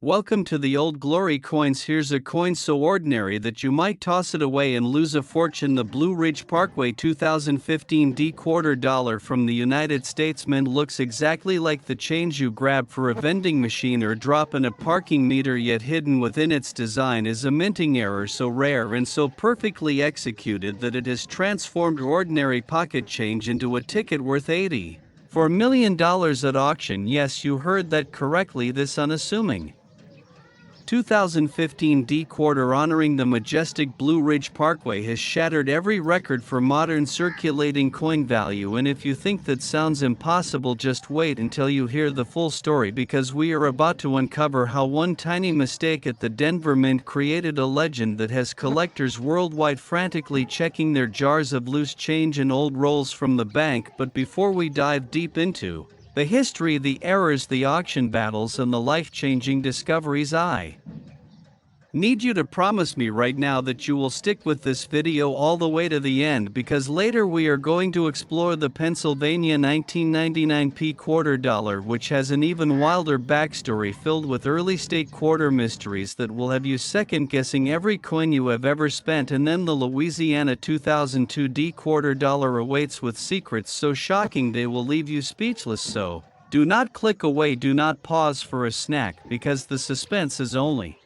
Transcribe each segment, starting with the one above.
Welcome to the Old Glory Coins. Here's a coin so ordinary that you might toss it away and lose a fortune. The Blue Ridge Parkway 2015 D quarter dollar from the United States Mint looks exactly like the change you grab for a vending machine or drop in a parking meter, yet hidden within its design is a minting error so rare and so perfectly executed that it has transformed ordinary pocket change into a ticket worth $84 million at auction. Yes, you heard that correctly. This unassuming 2015 D quarter honoring the majestic Blue Ridge Parkway has shattered every record for modern circulating coin value, and if you think that sounds impossible, just wait until you hear the full story, because we are about to uncover how one tiny mistake at the Denver Mint created a legend that has collectors worldwide frantically checking their jars of loose change and old rolls from the bank. But before we dive deep into the history, the errors, the auction battles, and the life-changing discoveries, I need you to promise me right now that you will stick with this video all the way to the end, because later we are going to explore the Pennsylvania 1999 P quarter dollar, which has an even wilder backstory filled with early state quarter mysteries that will have you second-guessing every coin you have ever spent. And then the Louisiana 2002 D quarter dollar awaits with secrets so shocking they will leave you speechless. So do not click away, do not pause for a snack, because the suspense is only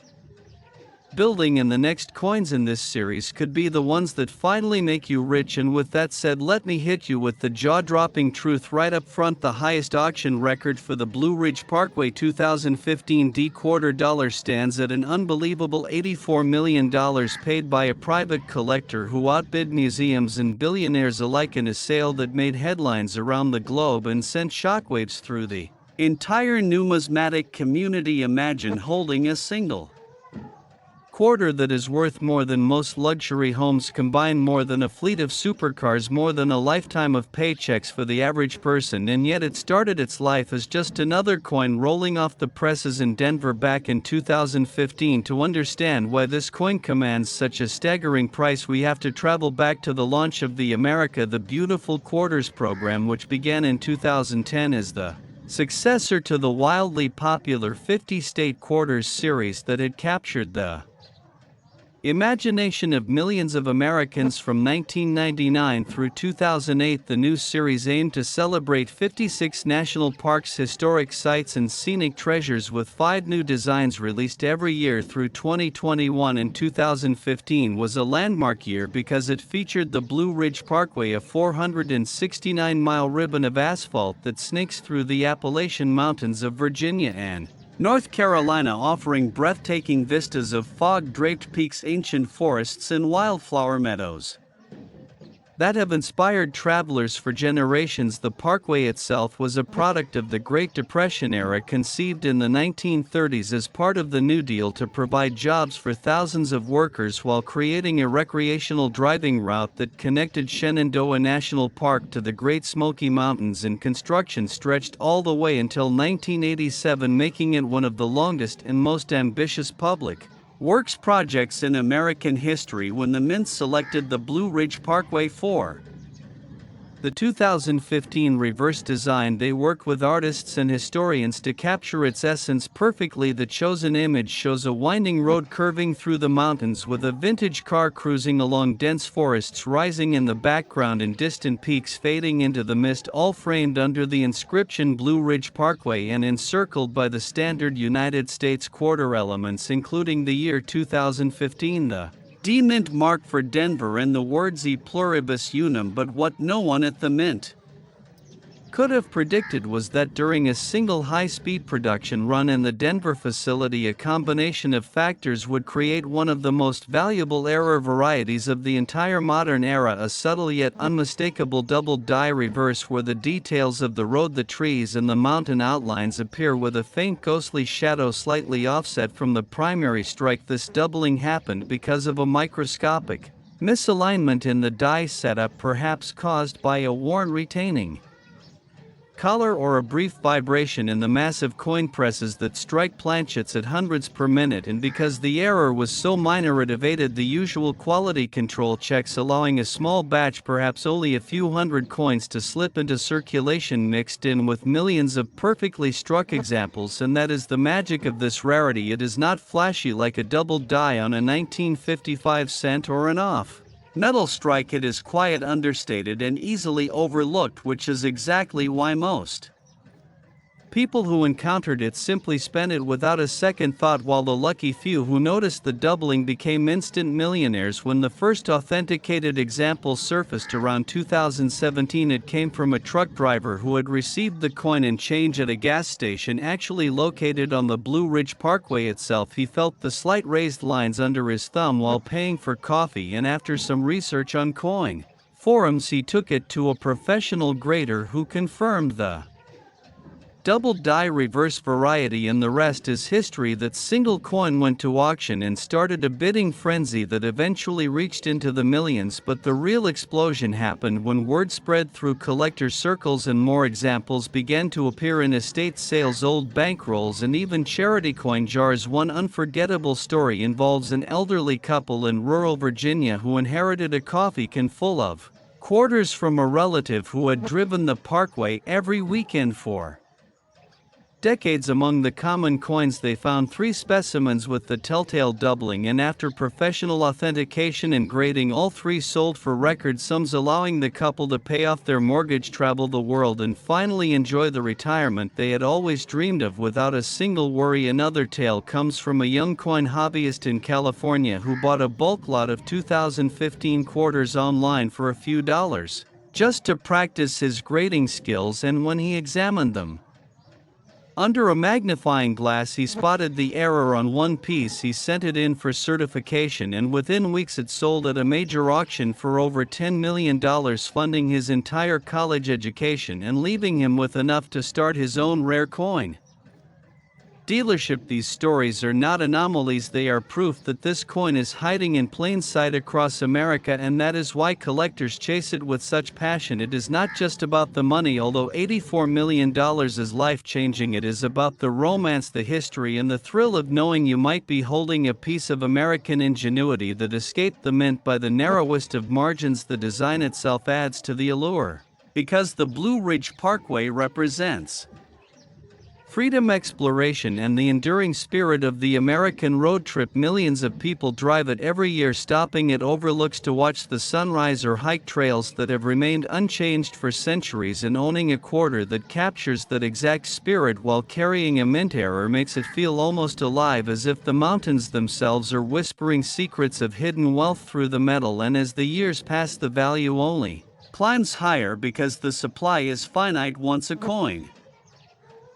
building, and the next coins in this series could be the ones that finally make you rich. And with that said, let me hit you with the jaw-dropping truth right up front. The highest auction record for the Blue Ridge Parkway 2015 D quarter dollar stands at an unbelievable $84 million, paid by a private collector who outbid museums and billionaires alike in a sale that made headlines around the globe and sent shockwaves through the entire numismatic community. Imagine holding a single quarter that is worth more than most luxury homes combined, more than a fleet of supercars, more than a lifetime of paychecks for the average person, and yet it started its life as just another coin rolling off the presses in Denver back in 2015. To understand why this coin commands such a staggering price, we have to travel back to the launch of the America the Beautiful Quarters program, which began in 2010 as the successor to the wildly popular 50-state quarters series that had captured the imagination of millions of Americans from 1999 through 2008. The new series aimed to celebrate 56 national parks, historic sites, and scenic treasures, with 5 new designs released every year through 2021. And 2015 was a landmark year because it featured the Blue Ridge Parkway, a 469-mile ribbon of asphalt that snakes through the Appalachian Mountains of Virginia and North Carolina, offering breathtaking vistas of fog-draped peaks, ancient forests, and wildflower meadows that have inspired travelers for generations. The parkway itself was a product of the Great Depression era, conceived in the 1930s as part of the New Deal to provide jobs for thousands of workers while creating a recreational driving route that connected Shenandoah National Park to the Great Smoky Mountains, and construction stretched all the way until 1987, making it one of the longest and most ambitious public works projects in American history. When the Mint selected the Blue Ridge Parkway for the 2015 reverse design, they worked with artists and historians to capture its essence perfectly. The chosen image shows a winding road curving through the mountains, with a vintage car cruising along dense forests rising in the background and distant peaks fading into the mist, all framed under the inscription Blue Ridge Parkway and encircled by the standard United States quarter elements, including the year 2015, the D Mint mark for Denver, and the words E pluribus unum. But what no one at the Mint could have predicted was that during a single high-speed production run in the Denver facility, a combination of factors would create one of the most valuable error varieties of the entire modern era: a subtle yet unmistakable double die reverse, where the details of the road, the trees, and the mountain outlines appear with a faint ghostly shadow slightly offset from the primary strike. This doubling happened because of a microscopic misalignment in the die setup, perhaps caused by a worn retaining color or a brief vibration in the massive coin presses that strike planchets at hundreds per minute, and because the error was so minor it evaded the usual quality control checks, allowing a small batch, perhaps only a few hundred coins, to slip into circulation mixed in with millions of perfectly struck examples. And that is the magic of this rarity. It is not flashy like a double die on a 1955 cent or an off metal strike. It is quiet, understated, and easily overlooked, which is exactly why most people who encountered it simply spent it without a second thought, while the lucky few who noticed the doubling became instant millionaires. When the first authenticated example surfaced around 2017, it came from a truck driver who had received the coin and change at a gas station actually located on the Blue Ridge Parkway itself. He felt the slight raised lines under his thumb while paying for coffee, and after some research on coin forums, he took it to a professional grader who confirmed the double die reverse variety, and the rest is history. That single coin went to auction and started a bidding frenzy that eventually reached into the millions. But the real explosion happened when word spread through collector circles and more examples began to appear in estate sales, old bankrolls, and even charity coin jars. One unforgettable story involves an elderly couple in rural Virginia who inherited a coffee can full of quarters from a relative who had driven the parkway every weekend for decades. Among the common coins they found 3 specimens with the telltale doubling, and after professional authentication and grading, all 3 sold for record sums, allowing the couple to pay off their mortgage, travel the world, and finally enjoy the retirement they had always dreamed of without a single worry. Another tale comes from a young coin hobbyist in California who bought a bulk lot of 2015 quarters online for a few dollars, just to practice his grading skills, and when he examined them under a magnifying glass, he spotted the error on one piece. He sent it in for certification, and within weeks it sold at a major auction for over $10 million, funding his entire college education and leaving him with enough to start his own rare coin dealership. These stories are not anomalies, they are proof that this coin is hiding in plain sight across America, and that is why collectors chase it with such passion. It is not just about the money, although $84 million is life-changing. It is about the romance, the history, and the thrill of knowing you might be holding a piece of American ingenuity that escaped the mint by the narrowest of margins. The design itself adds to the allure, because the Blue Ridge Parkway represents freedom, exploration, and the enduring spirit of the American road trip. Millions of people drive it every year, stopping at overlooks to watch the sunrise or hike trails that have remained unchanged for centuries, and owning a quarter that captures that exact spirit while carrying a mint error makes it feel almost alive, as if the mountains themselves are whispering secrets of hidden wealth through the metal. And as the years pass, the value only climbs higher, because the supply is finite. Once a coin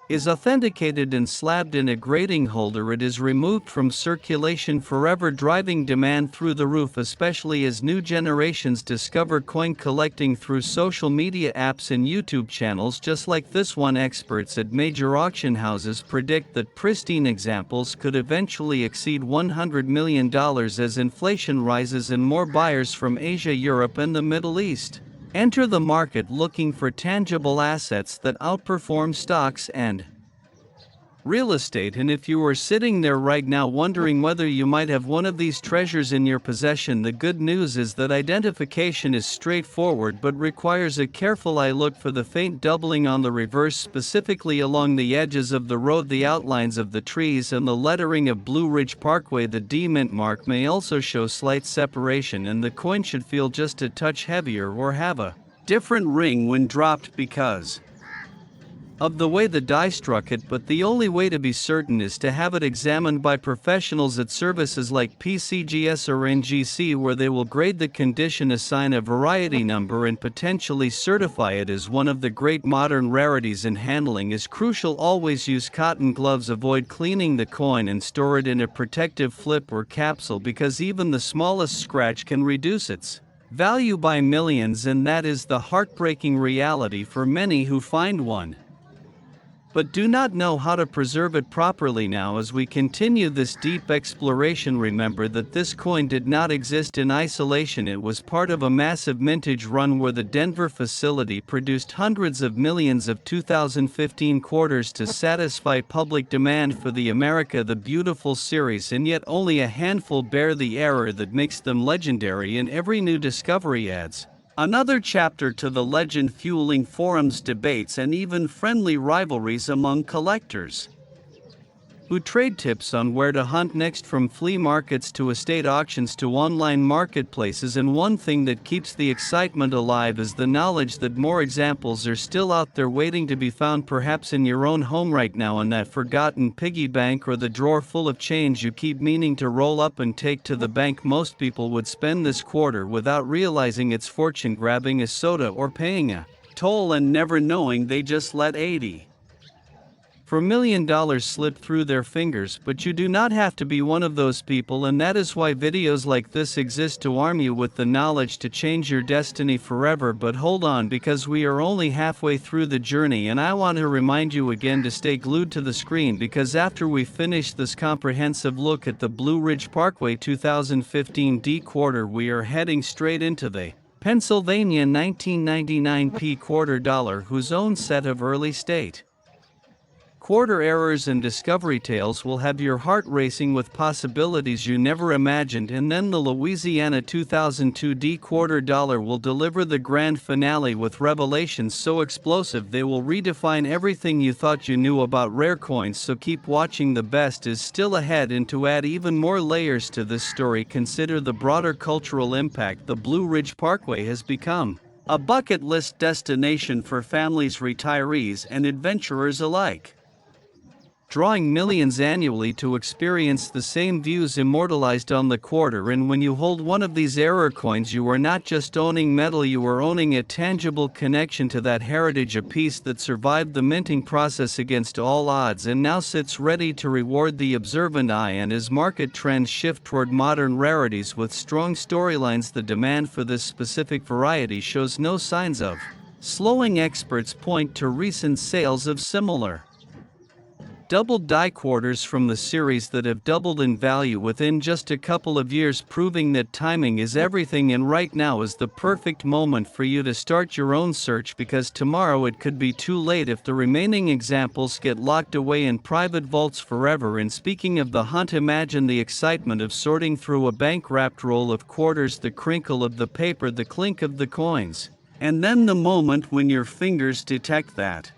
is authenticated and slabbed in a grading holder, it is removed from circulation forever, driving demand through the roof, especially as new generations discover coin collecting through social media apps and YouTube channels just like this one. Experts at major auction houses predict that pristine examples could eventually exceed $100 million as inflation rises and more buyers from Asia, Europe, and the Middle East enter the market looking for tangible assets that outperform stocks and real estate. And if you are sitting there right now wondering whether you might have one of these treasures in your possession, the good news is that identification is straightforward but requires a careful eye. Look for the faint doubling on the reverse, specifically along the edges of the road, the outlines of the trees, and the lettering of Blue Ridge Parkway. The D mint mark may also show slight separation, and the coin should feel just a touch heavier or have a different ring when dropped because of the way the die struck it. But the only way to be certain is to have it examined by professionals at services like PCGS or NGC, where they will grade the condition, assign a variety number, and potentially certify it as one of the great modern rarities. And handling is crucial. Always use cotton gloves, avoid cleaning the coin, and store it in a protective flip or capsule, because even the smallest scratch can reduce its value by millions, and that is the heartbreaking reality for many who find one. but do not know how to preserve it properly. Now, as we continue this deep exploration, remember that this coin did not exist in isolation. It was part of a massive mintage run where the Denver facility produced hundreds of millions of 2015 quarters to satisfy public demand for the America the Beautiful series, and yet only a handful bear the error that makes them legendary, and every new discovery adds another chapter to the legend, fueling forums, debates, and even friendly rivalries among collectors who trade tips on where to hunt next, from flea markets to estate auctions to online marketplaces. And one thing that keeps the excitement alive is the knowledge that more examples are still out there waiting to be found, perhaps in your own home right now, in that forgotten piggy bank or the drawer full of change you keep meaning to roll up and take to the bank. Most people would spend this quarter without realizing it's fortune, grabbing a soda or paying a toll and never knowing they just let $84 million slip through their fingers. But you do not have to be one of those people, and that is why videos like this exist, to arm you with the knowledge to change your destiny forever. But hold on, because we are only halfway through the journey, and I want to remind you again to stay glued to the screen, because after we finish this comprehensive look at the Blue Ridge Parkway 2015 D quarter, we are heading straight into the Pennsylvania 1999 P quarter dollar, whose own set of early state quarter errors and discovery tales will have your heart racing with possibilities you never imagined. And then the Louisiana 2002 D quarter dollar will deliver the grand finale with revelations so explosive they will redefine everything you thought you knew about rare coins. So keep watching, the best is still ahead. And to add even more layers to this story, consider the broader cultural impact the Blue Ridge Parkway has become a bucket list destination for families, retirees, and adventurers alike, drawing millions annually to experience the same views immortalized on the quarter. And when you hold one of these error coins, you are not just owning metal, you are owning a tangible connection to that heritage, a piece that survived the minting process against all odds and now sits ready to reward the observant eye. And as market trends shift toward modern rarities with strong storylines, the demand for this specific variety shows no signs of slowing. Experts point to recent sales of similar doubled die quarters from the series that have doubled in value within just a couple of years, proving that timing is everything. And right now is the perfect moment for you to start your own search, because tomorrow it could be too late if the remaining examples get locked away in private vaults forever. And speaking of the hunt, imagine the excitement of sorting through a bank-wrapped roll of quarters, the crinkle of the paper, the clink of the coins, and then the moment when your fingers detect that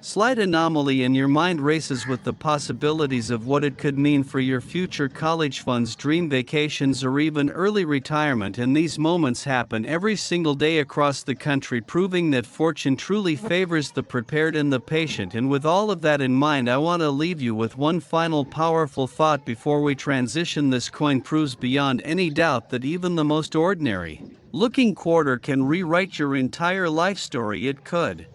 slight anomaly and your mind races with the possibilities of what it could mean for your future college funds, dream vacations, or even early retirement. And these moments happen every single day across the country, proving that fortune truly favors the prepared and the patient. And with all of that in mind, I want to leave you with one final powerful thought before we transition. This coin proves beyond any doubt that even the most ordinary looking quarter can rewrite your entire life story. It could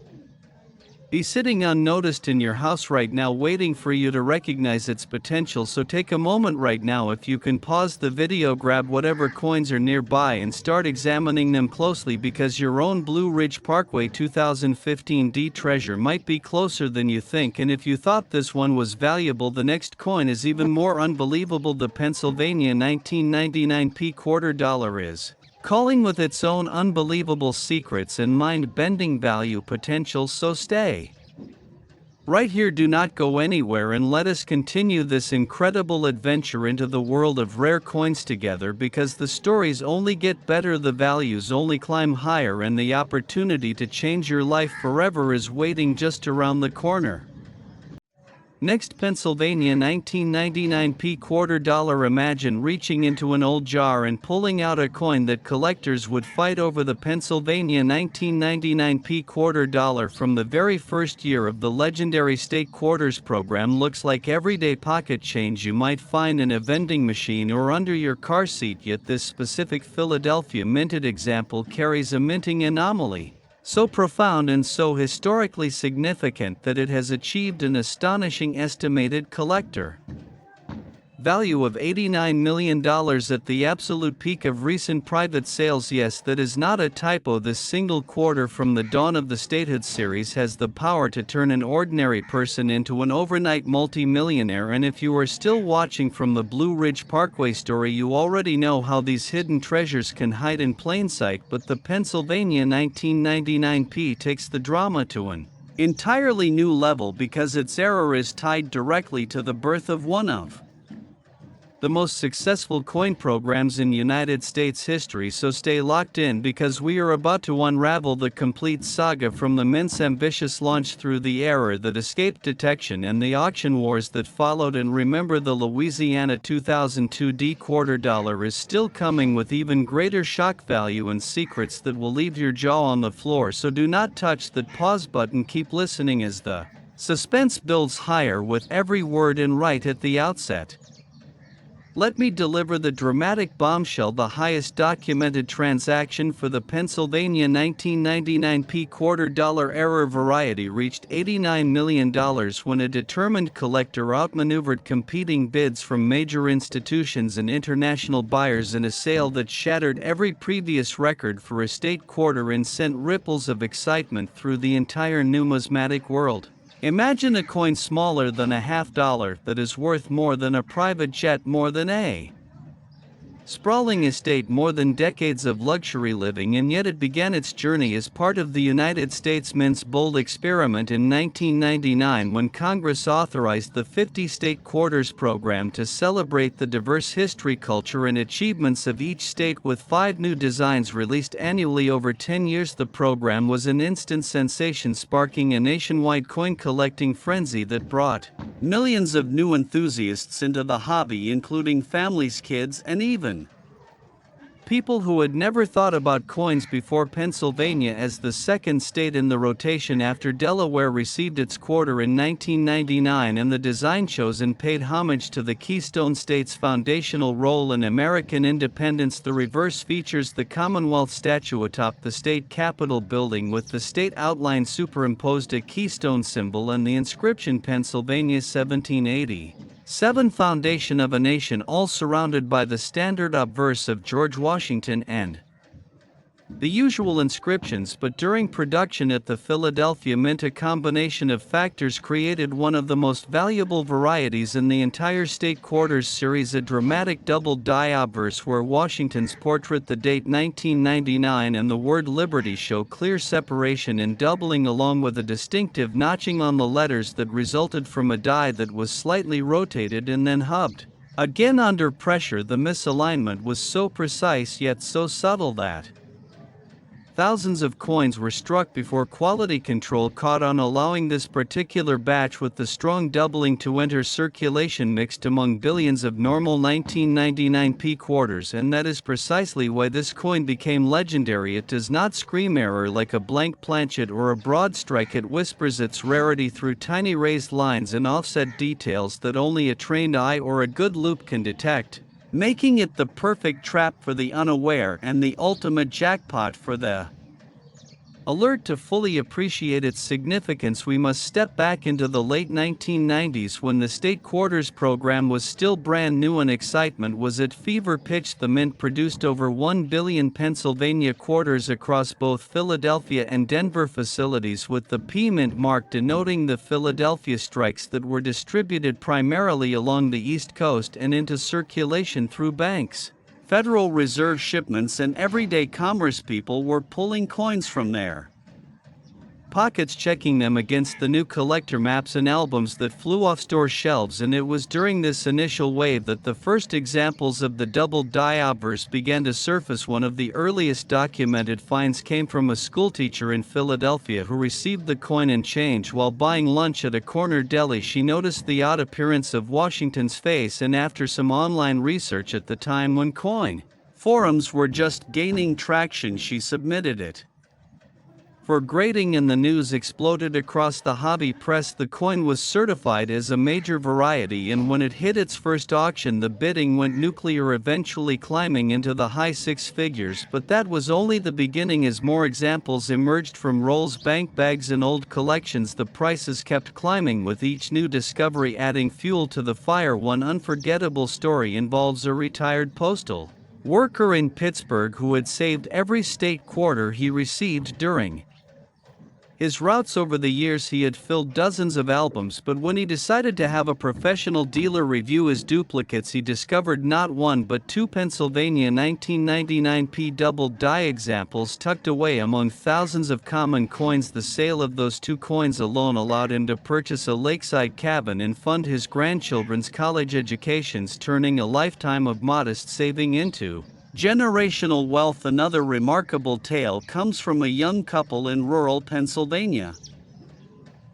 be sitting unnoticed in your house right now, waiting for you to recognize its potential. So take a moment right now, if you can pause the video, grab whatever coins are nearby and start examining them closely, because your own Blue Ridge Parkway 2015 D treasure might be closer than you think. And if you thought this one was valuable, the next coin is even more unbelievable. The Pennsylvania 1999 P quarter dollar is calling with its own unbelievable secrets and mind-bending value potential. So stay right here, do not go anywhere, and let us continue this incredible adventure into the world of rare coins together, because the stories only get better, the values only climb higher, and the opportunity to change your life forever is waiting just around the corner. Next, Pennsylvania 1999 P quarter dollar. Imagine reaching into an old jar and pulling out a coin that collectors would fight over. The Pennsylvania 1999 P quarter dollar from the very first year of the legendary state quarters program looks like everyday pocket change you might find in a vending machine or under your car seat. Yet this specific Philadelphia minted example carries a minting anomaly so profound and so historically significant that it has achieved an astonishing estimated collector Value of $89 million at the absolute peak of recent private sales. Yes, that is not a typo. This single quarter from the dawn of the statehood series has the power to turn an ordinary person into an overnight multi-millionaire. And if you are still watching from the Blue Ridge Parkway story, you already know how these hidden treasures can hide in plain sight. But the Pennsylvania 1999 P takes the drama to an entirely new level because its error is tied directly to the birth of one of the most successful coin programs in United States history. So stay locked in because we are about to unravel the complete saga from the mint's ambitious launch through the error that escaped detection and the auction wars that followed. And remember, the Louisiana 2002 D quarter dollar is still coming with even greater shock value and secrets that will leave your jaw on the floor. So do not touch that pause button. Keep listening as the suspense builds higher with every word. And right at the outset, let me deliver the dramatic bombshell. The highest documented transaction for the Pennsylvania 1999 P quarter dollar error variety reached $89 million when a determined collector outmaneuvered competing bids from major institutions and international buyers in a sale that shattered every previous record for a state quarter and sent ripples of excitement through the entire numismatic world. Imagine a coin smaller than a $50 that is worth more than a private jet, more than a sprawling estate, more than decades of luxury living, and yet it began its journey as part of the United States Mint's bold experiment in 1999 when Congress authorized the 50-state quarters program to celebrate the diverse history, culture, and achievements of each state with 5 new designs released annually over 10 years. The program was an instant sensation, sparking a nationwide coin collecting frenzy that brought millions of new enthusiasts into the hobby, including families, kids, and even people who had never thought about coins before. Pennsylvania, as the second state in the rotation after Delaware, received its quarter in 1999, and the design chosen paid homage to the Keystone State's foundational role in American independence. The reverse features the Commonwealth statue atop the state capitol building with the state outline superimposed, a keystone symbol, and the inscription Pennsylvania 1787, foundation of a nation, all surrounded by the standard obverse of George Washington and the usual inscriptions. But during production at the Philadelphia Mint, a combination of factors created one of the most valuable varieties in the entire state quarters series, a dramatic double die obverse where Washington's portrait, the date 1999, and the word Liberty show clear separation in doubling, along with a distinctive notching on the letters that resulted from a die that was slightly rotated and then hubbed again under pressure. The misalignment was so precise yet so subtle that thousands of coins were struck before quality control caught on, allowing this particular batch with the strong doubling to enter circulation mixed among billions of normal 1999 P quarters. And that is precisely why this coin became legendary. It does not scream error like a blank planchet or a broad strike. It whispers its rarity through tiny raised lines and offset details that only a trained eye or a good loupe can detect, making it the perfect trap for the unaware and the ultimate jackpot for the alert. To fully appreciate its significance, we must step back into the late 1990s when the state quarters program was still brand new and excitement was at fever pitch. The Mint produced over 1 billion Pennsylvania quarters across both Philadelphia and Denver facilities, with the P Mint mark denoting the Philadelphia strikes that were distributed primarily along the East Coast and into circulation through banks, Federal Reserve shipments, and everyday commerce. People were pulling coins from their pockets, checking them against the new collector maps and albums that flew off store shelves. And it was during this initial wave that the first examples of the double die obverse began to surface. One of the earliest documented finds came from a schoolteacher in Philadelphia who received the coin and change while buying lunch at a corner deli. She noticed the odd appearance of Washington's face, and after some online research at the time when coin forums were just gaining traction, she submitted it For grading, and the news exploded across the hobby press. The coin was certified as a major variety, and when it hit its first auction the bidding went nuclear, eventually climbing into the high six figures. But that was only the beginning. As more examples emerged from rolls, bank bags and old collections, the prices kept climbing, with each new discovery adding fuel to the fire. One unforgettable story involves a retired postal worker in Pittsburgh who had saved every state quarter he received during his routes. Over the years he had filled dozens of albums, but when he decided to have a professional dealer review his duplicates, he discovered not one but two Pennsylvania 1999 P double die examples tucked away among thousands of common coins. The sale of those two coins alone allowed him to purchase a lakeside cabin and fund his grandchildren's college educations, turning a lifetime of modest saving into generational wealth. Another remarkable tale comes from a young couple in rural Pennsylvania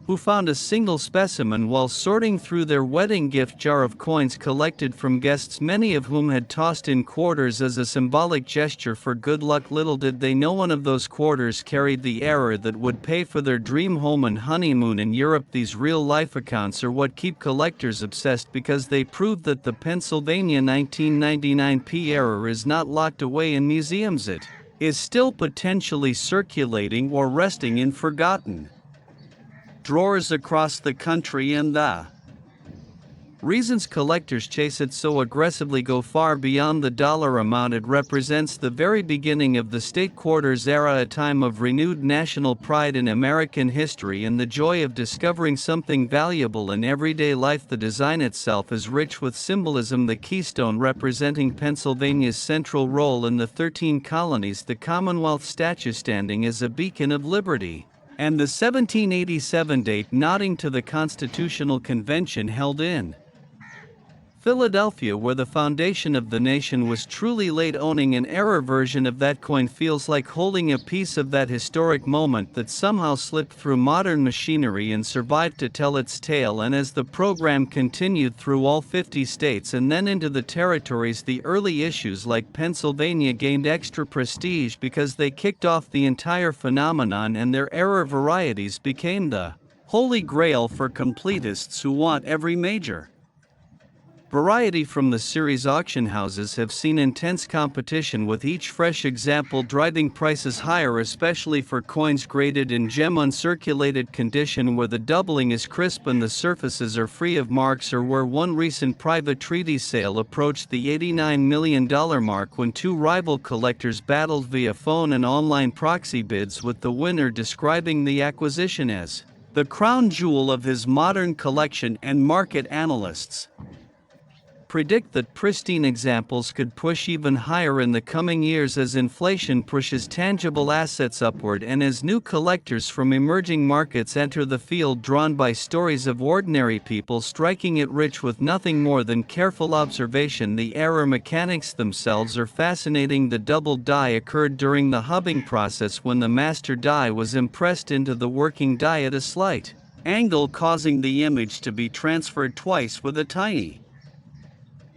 who found a single specimen while sorting through their wedding gift jar of coins collected from guests, many of whom had tossed in quarters as a symbolic gesture for good luck. Little did they know one of those quarters carried the error that would pay for their dream home and honeymoon in Europe. These real-life accounts are what keep collectors obsessed, because they prove that the Pennsylvania 1999 P error is not locked away in museums. It is still potentially circulating or resting in forgotten drawers across the country, and the reasons collectors chase it so aggressively go far beyond the dollar amount. It represents the very beginning of the state quarters era, a time of renewed national pride in American history and the joy of discovering something valuable in everyday life. The design itself is rich with symbolism, the keystone representing Pennsylvania's central role in the 13 colonies, the Commonwealth statue standing as a beacon of liberty, and the 1787 date nodding to the Constitutional Convention held in Philadelphia, where the foundation of the nation was truly laid. Owning an error version of that coin feels like holding a piece of that historic moment that somehow slipped through modern machinery and survived to tell its tale. And as the program continued through all 50 states and then into the territories, the early issues like Pennsylvania gained extra prestige because they kicked off the entire phenomenon, and their error varieties became the holy grail for completists who want every major variety from the series. Auction houses have seen intense competition, with each fresh example driving prices higher, especially for coins graded in gem uncirculated condition, where the doubling is crisp and the surfaces are free of marks, or where one recent private treaty sale approached the $89 million mark when two rival collectors battled via phone and online proxy bids, with the winner describing the acquisition as the crown jewel of his modern collection. And market analysts predict that pristine examples could push even higher in the coming years as inflation pushes tangible assets upward and as new collectors from emerging markets enter the field, drawn by stories of ordinary people striking it rich with nothing more than careful observation. The error mechanics themselves are fascinating. The double die occurred during the hubbing process, when the master die was impressed into the working die at a slight angle, causing the image to be transferred twice with a tiny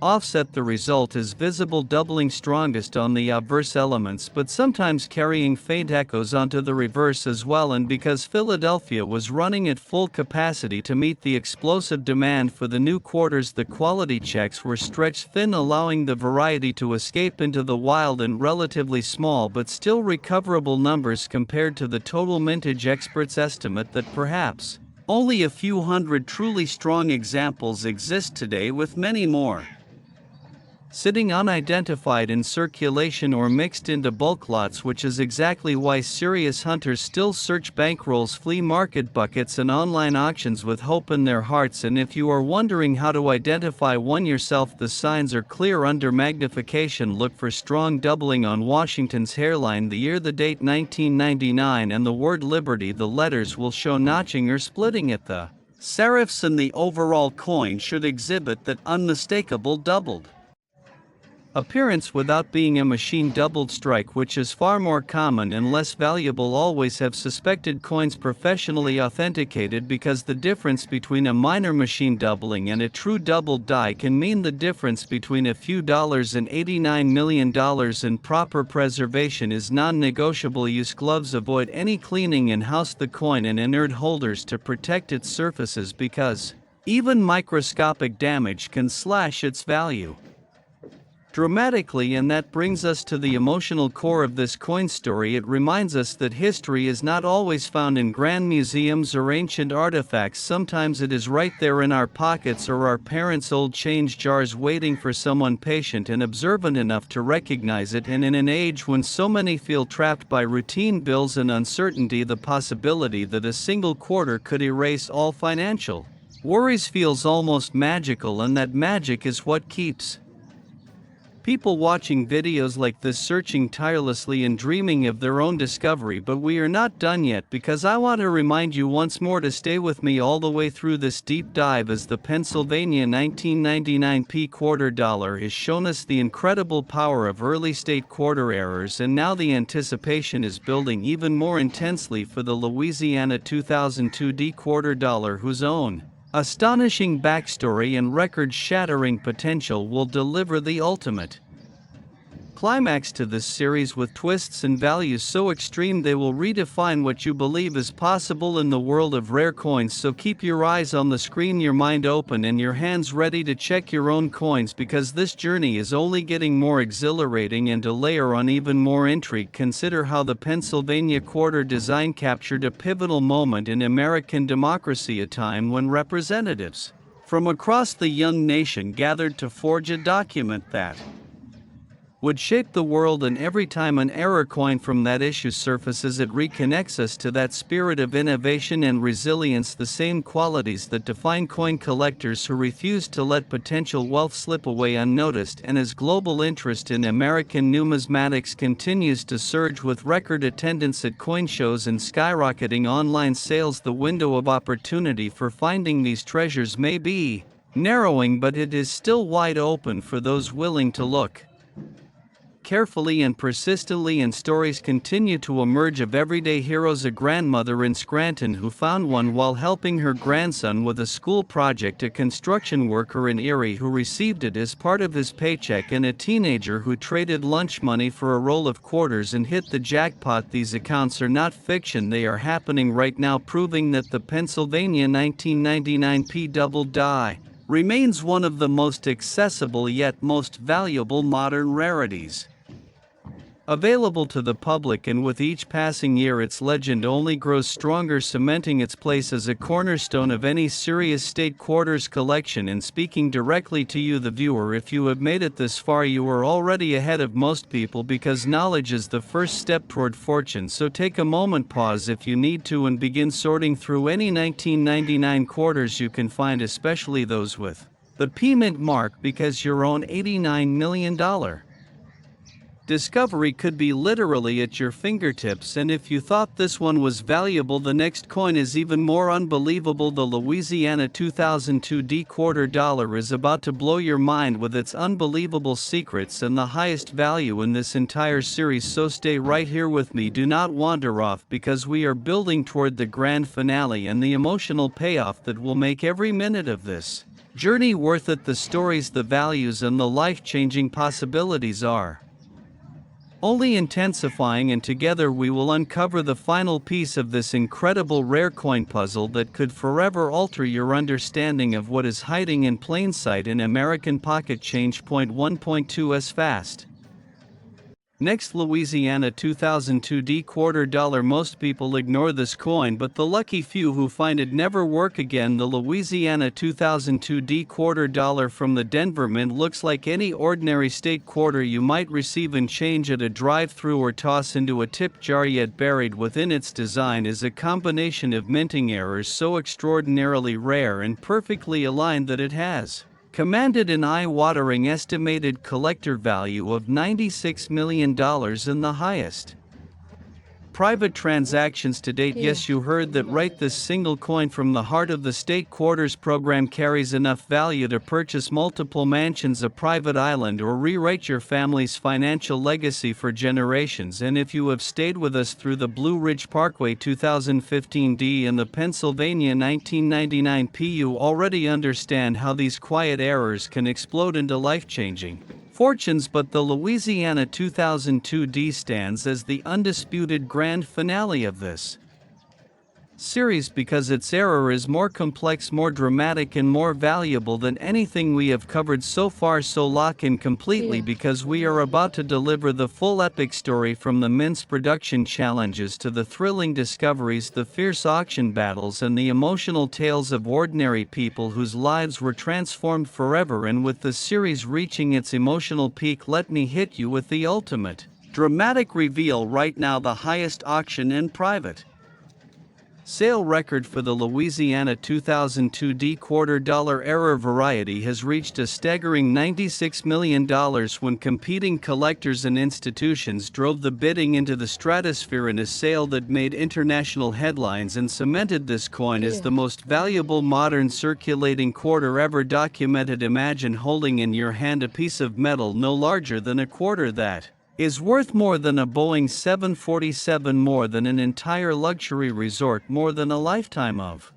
offset. The result is visible doubling, strongest on the obverse elements, but sometimes carrying faint echoes onto the reverse as well. And because Philadelphia was running at full capacity to meet the explosive demand for the new quarters, the quality checks were stretched thin, allowing the variety to escape into the wild in relatively small but still recoverable numbers compared to the total mintage. Experts estimate that perhaps only a few hundred truly strong examples exist today, with many more sitting unidentified in circulation or mixed into bulk lots, which is exactly why serious hunters still search bankrolls, flea market buckets and online auctions with hope in their hearts. And if you are wondering how to identify one yourself, the signs are clear. Under magnification, look for strong doubling on Washington's hairline, the year, the date 1999, and the word liberty. The letters will show notching or splitting at the serifs, and the overall coin should exhibit that unmistakable doubled Appearance without being a machine doubled strike, which is far more common and less valuable. Always have suspected coins professionally authenticated, because the difference between a minor machine doubling and a true doubled die can mean the difference between a few dollars and $89 million, and proper preservation is non-negotiable. Use gloves, avoid any cleaning, and house the coin in inert holders to protect its surfaces, because even microscopic damage can slash its value dramatically. And that brings us to the emotional core of this coin story. It reminds us that history is not always found in grand museums or ancient artifacts. Sometimes it is right there in our pockets or our parents' old change jars, waiting for someone patient and observant enough to recognize it. And in an age when so many feel trapped by routine bills and uncertainty, the possibility that a single quarter could erase all financial worries feels almost magical, and that magic is what keeps people watching videos like this, searching tirelessly and dreaming of their own discovery. But we are not done yet, because I want to remind you once more to stay with me all the way through this deep dive, as the Pennsylvania 1999 P quarter dollar has shown us the incredible power of early state quarter errors, and now the anticipation is building even more intensely for the Louisiana 2002 D quarter dollar, whose own astonishing backstory and record-shattering potential will deliver the ultimate climax to this series, with twists and values so extreme they will redefine what you believe is possible in the world of rare coins. So keep your eyes on the screen, your mind open, and your hands ready to check your own coins, because this journey is only getting more exhilarating. And to layer on even more intrigue, consider how the Pennsylvania quarter design captured a pivotal moment in American democracy, a time when representatives from across the young nation gathered to forge a document that would shape the world. And every time an error coin from that issue surfaces, it reconnects us to that spirit of innovation and resilience, the same qualities that define coin collectors who refuse to let potential wealth slip away unnoticed. And as global interest in American numismatics continues to surge, with record attendance at coin shows and skyrocketing online sales, the window of opportunity for finding these treasures may be narrowing, but it is still wide open for those willing to look carefully and persistently. And stories continue to emerge of everyday heroes. A grandmother in Scranton who found one while helping her grandson with a school project, a construction worker in Erie who received it as part of his paycheck, and a teenager who traded lunch money for a roll of quarters and hit the jackpot. These accounts are not fiction, they are happening right now, proving that the Pennsylvania 1999 P double die remains one of the most accessible yet most valuable modern rarities available to the public. And with each passing year, its legend only grows stronger, cementing its place as a cornerstone of any serious state quarters collection. And speaking directly to you, the viewer, if you have made it this far, you are already ahead of most people, because knowledge is the first step toward fortune. So take a moment, pause if you need to, and begin sorting through any 1999 quarters you can find, especially those with the P mint mark, because your own $89 million discovery could be literally at your fingertips. And if you thought this one was valuable, the next coin is even more unbelievable. The Louisiana 2002 D quarter dollar is about to blow your mind with its unbelievable secrets and the highest value in this entire series. So stay right here with me, do not wander off, because we are building toward the grand finale and the emotional payoff that will make every minute of this journey worth it. The stories, the values, and the life-changing possibilities are only intensifying, and together we will uncover the final piece of this incredible rare coin puzzle that could forever alter your understanding of what is hiding in plain sight in American pocket change. 1.2s fast. Next, Louisiana 2002 D quarter dollar. Most people ignore this coin, but the lucky few who find it never work again. The Louisiana 2002 D quarter dollar from the Denver Mint looks like any ordinary state quarter you might receive in change at a drive-thru or toss into a tip jar, yet buried within its design is a combination of minting errors so extraordinarily rare and perfectly aligned that it has commanded an eye-watering estimated collector value of $96 million, and the highest private transactions to date. Yes, you heard that right. This single coin from the heart of the state quarters program carries enough value to purchase multiple mansions, a private island, or rewrite your family's financial legacy for generations. And if you have stayed with us through the Blue Ridge Parkway 2015 D and the Pennsylvania 1999 P, you already understand how these quiet errors can explode into life-changing fortunes. But the Louisiana 2002 D stands as the undisputed grand finale of this series because its error is more complex, more dramatic, and more valuable than anything we have covered so far. So lock in completely, because we are about to deliver the full epic story, from the mince production challenges to the thrilling discoveries, the fierce auction battles, and the emotional tales of ordinary people whose lives were transformed forever. And with the series reaching its emotional peak, let me hit you with the ultimate dramatic reveal right now: the highest auction in private sale record for the Louisiana 2002 D quarter-dollar error variety has reached a staggering $96 million when competing collectors and institutions drove the bidding into the stratosphere in a sale that made international headlines and cemented this coin as the most valuable modern circulating quarter ever documented. Imagine holding in your hand a piece of metal no larger than a quarter that is worth more than a Boeing 747, more than an entire luxury resort, more than a lifetime of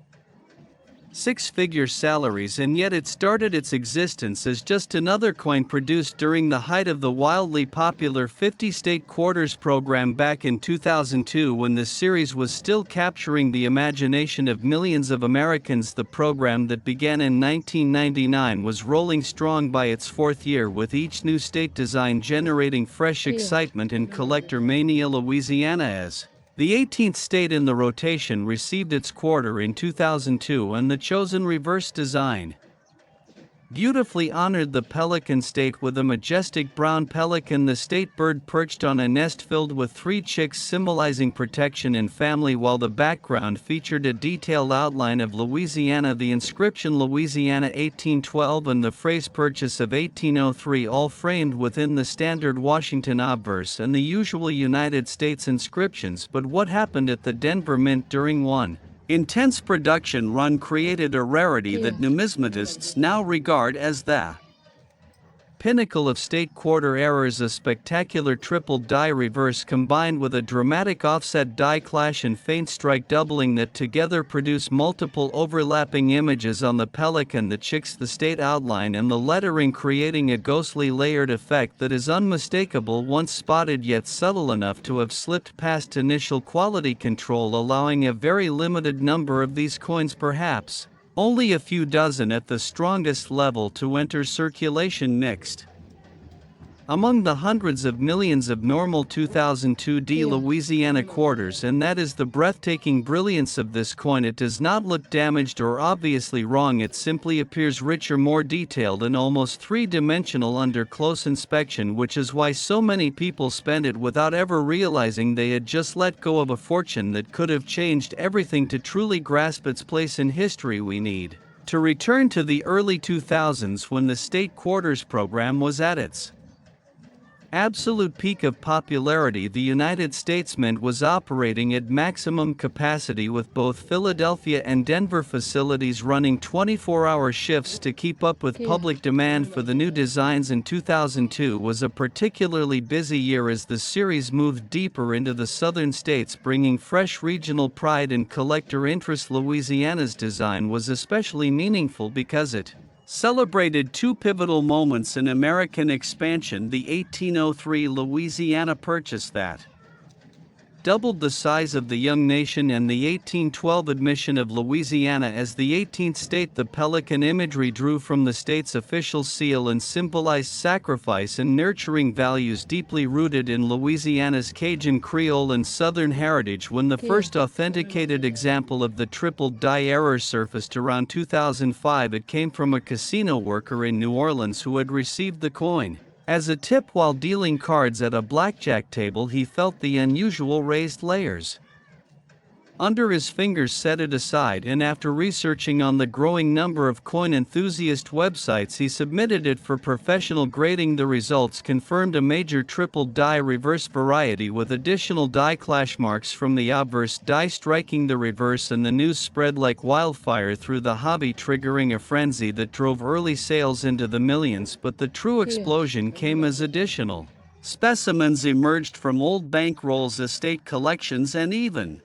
six-figure salaries. And yet it started its existence as just another coin produced during the height of the wildly popular 50-state quarters program back in 2002, when the series was still capturing the imagination of millions of Americans. The program that began in 1999 was rolling strong by its fourth year, with each new state design generating fresh excitement and collector mania. Louisiana, as the 18th state in the rotation, received its quarter in 2002, and the chosen reverse design beautifully honored the Pelican state with a majestic brown pelican, the state bird perched on a nest filled with three chicks, symbolizing protection and family, while the background featured a detailed outline of Louisiana, the inscription Louisiana 1812 and the phrase purchase of 1803, all framed within the standard Washington obverse and the usual United States inscriptions. But what happened at the Denver Mint during one intense production run created a rarity that numismatists now regard as the pinnacle of state quarter errors: a spectacular triple die reverse combined with a dramatic offset die clash and faint strike doubling that together produce multiple overlapping images on the pelican, the chicks, the state outline, and the lettering, creating a ghostly layered effect that is unmistakable once spotted, yet subtle enough to have slipped past initial quality control, allowing a very limited number of these coins, perhaps only a few dozen at the strongest level, to enter circulation mixed among the hundreds of millions of normal 2002 D Louisiana quarters. And that is the breathtaking brilliance of this coin. It does not look damaged or obviously wrong, it simply appears richer, more detailed, and almost three-dimensional under close inspection, which is why so many people spend it without ever realizing they had just let go of a fortune that could have changed everything. To truly grasp its place in history, we need to return to the early 2000s, when the state quarters program was at its absolute peak of popularity. The United States Mint was operating at maximum capacity, with both Philadelphia and Denver facilities running 24-hour shifts to keep up with public demand for the new designs. In 2002 was a particularly busy year as the series moved deeper into the southern states, bringing fresh regional pride and collector interest. Louisiana's design was especially meaningful because it celebrated two pivotal moments in American expansion: the 1803 Louisiana Purchase that doubled the size of the young nation, and the 1812 admission of Louisiana as the 18th state. The pelican imagery drew from the state's official seal and symbolized sacrifice and nurturing, values deeply rooted in Louisiana's Cajun Creole and Southern heritage. When the first authenticated example of the triple die error surfaced around 2005, it came from a casino worker in New Orleans who had received the coin as a tip while dealing cards at a blackjack table. He felt the unusual raised layers Under his fingers set it aside, and after researching on the growing number of coin enthusiast websites he submitted it for professional grading. The results confirmed a major triple die reverse variety with additional die clash marks from the obverse die striking the reverse, and the news spread like wildfire through the hobby, triggering a frenzy that drove early sales into the millions. But the true explosion came as additional specimens emerged from old bankrolls, estate collections, and even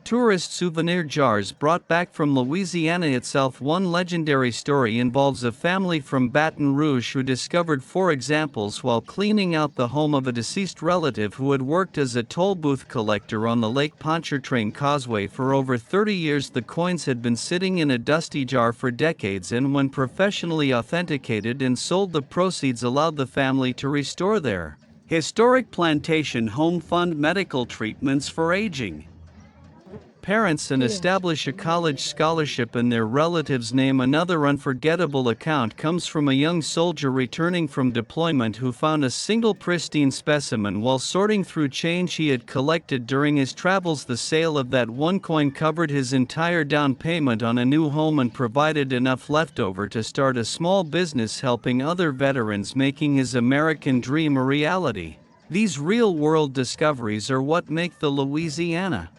tourist souvenir jars brought back from Louisiana itself. One legendary story involves a family from Baton Rouge who discovered 4 examples while cleaning out the home of a deceased relative who had worked as a toll booth collector on the Lake Pontchartrain Causeway for over 30 years. The coins had been sitting in a dusty jar for decades, and when professionally authenticated and sold, the proceeds allowed the family to restore their historic plantation home, fund medical treatments for aging parents, and establish a college scholarship in their relative's name. Another unforgettable account comes from a young soldier returning from deployment who found a single pristine specimen while sorting through change he had collected during his travels. The sale of that one coin covered his entire down payment on a new home and provided enough leftover to start a small business helping other veterans, making his American dream a reality. These real-world discoveries are what make the Louisiana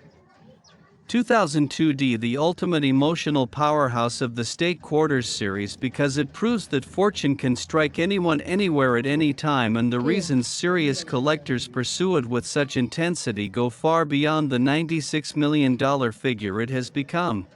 2002 D the ultimate emotional powerhouse of the State Quarters series, because it proves that fortune can strike anyone anywhere at any time, and the reasons serious collectors pursue it with such intensity go far beyond the $96 million figure it has become.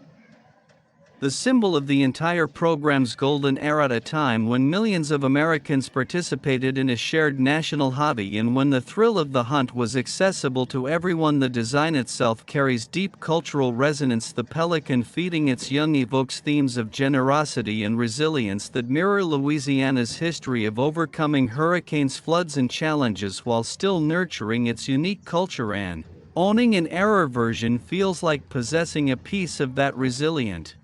The symbol of the entire program's golden era, at a time when millions of Americans participated in a shared national hobby and when the thrill of the hunt was accessible to everyone. The design itself carries deep cultural resonance. The pelican feeding its young evokes themes of generosity and resilience that mirror Louisiana's history of overcoming hurricanes, floods, and challenges while still nurturing its unique culture, and owning an error version feels like possessing a piece of that resilient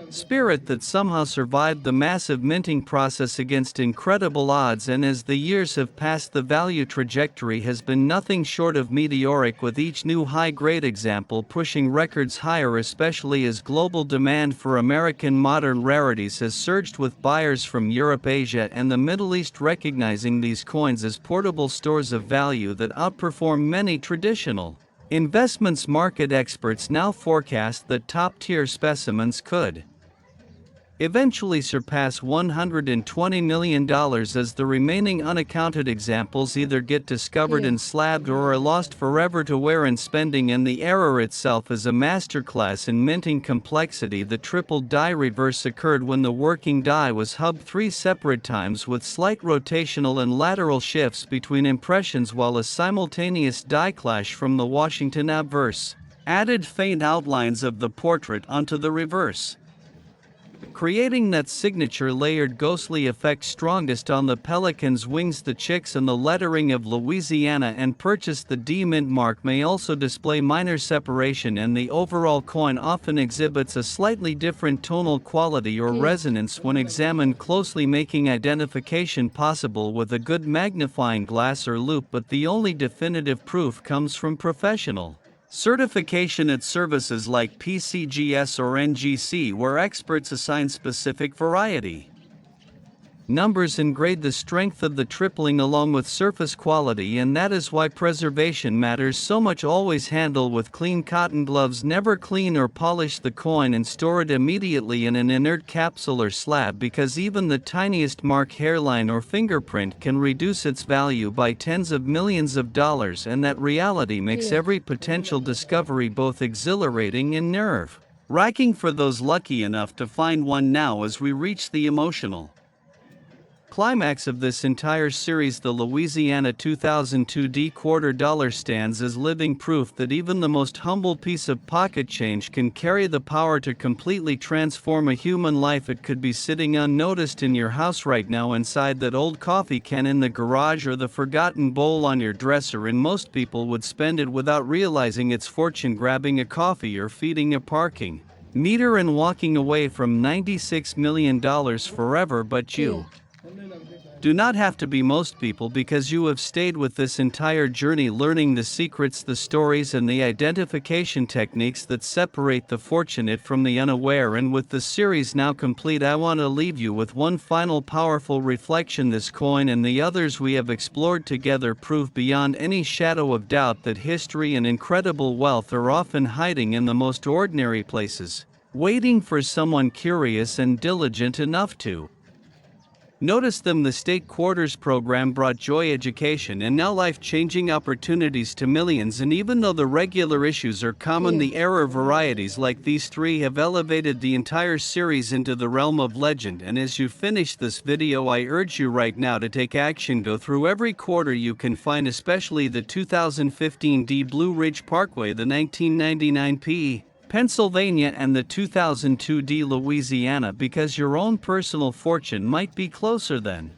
spirit that somehow survived the massive minting process against incredible odds. And as the years have passed, the value trajectory has been nothing short of meteoric, with each new high-grade example pushing records higher, especially as global demand for American modern rarities has surged, with buyers from Europe, Asia, and the Middle East recognizing these coins as portable stores of value that outperform many traditional investments. Market experts now forecast that top-tier specimens could eventually surpass $120 million as the remaining unaccounted examples either get discovered and slabbed or are lost forever to wear and spending. And the error itself is a masterclass in minting complexity. The triple die reverse occurred when the working die was hubbed 3 separate times with slight rotational and lateral shifts between impressions, while a simultaneous die clash from the Washington obverse added faint outlines of the portrait onto the reverse, creating that signature layered ghostly effect strongest on the pelican's wings. The chicks and the lettering of Louisiana and purchase, the D mint mark, may also display minor separation, and the overall coin often exhibits a slightly different tonal quality or resonance when examined closely, making identification possible with a good magnifying glass or loupe. But the only definitive proof comes from professional certification at services like PCGS or NGC, where experts assign specific variety numbers and grade the strength of the tripling along with surface quality. And that is why preservation matters so much. Always handle with clean cotton gloves. Never clean or polish the coin, and store it immediately in an inert capsule or slab, because even the tiniest mark, hairline, or fingerprint can reduce its value by tens of millions of dollars. And that reality makes every potential discovery both exhilarating and nerve-wracking for those lucky enough to find one. Now, as we reach the emotional climax of this entire series, the Louisiana 2002 D quarter dollar stands as living proof that even the most humble piece of pocket change can carry the power to completely transform a human life. It could be sitting unnoticed in your house right now, inside that old coffee can in the garage, or the forgotten bowl on your dresser, and most people would spend it without realizing its fortune, grabbing a coffee or feeding a parking meter and walking away from $96 million forever. But you Do not have to be most people because you have stayed with this entire journey learning the secrets, the stories, and the identification techniques that separate the fortunate from the unaware. And with the series now complete, I want to leave you with one final powerful reflection. This coin and the others we have explored together prove beyond any shadow of doubt that history and incredible wealth are often hiding in the most ordinary places, waiting for someone curious and diligent enough to notice them. The State Quarters program brought joy, education, and now life-changing opportunities to millions. And even though the regular issues are common, the error varieties like these three have elevated the entire series into the realm of legend. And as you finish this video, I urge you right now to take action. Go through every quarter you can find, especially the 2015 D Blue Ridge Parkway, the 1999 Pennsylvania, and the 2002 D Louisiana, because your own personal fortune might be closer than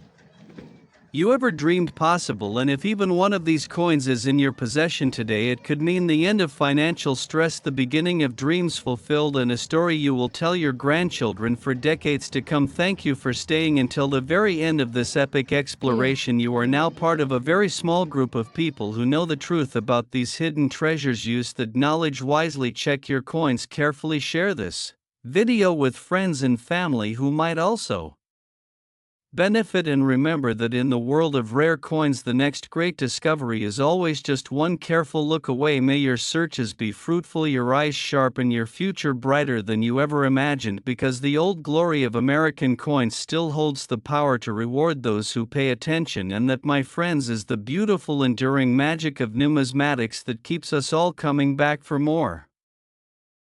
you ever dreamed possible. And if even one of these coins is in your possession today, it could mean the end of financial stress, the beginning of dreams fulfilled, and a story you will tell your grandchildren for decades to come. Thank you for staying until the very end of this epic exploration. You are now part of a very small group of people who know the truth about these hidden treasures. Use that knowledge wisely. Check your coins carefully. Share this video with friends and family who might also benefit, and remember that in the world of rare coins, the next great discovery is always just one careful look away. May your searches be fruitful, your eyes sharp, and your future brighter than you ever imagined, because the old glory of American coins still holds the power to reward those who pay attention. And that, my friends, is the beautiful enduring magic of numismatics that keeps us all coming back for more.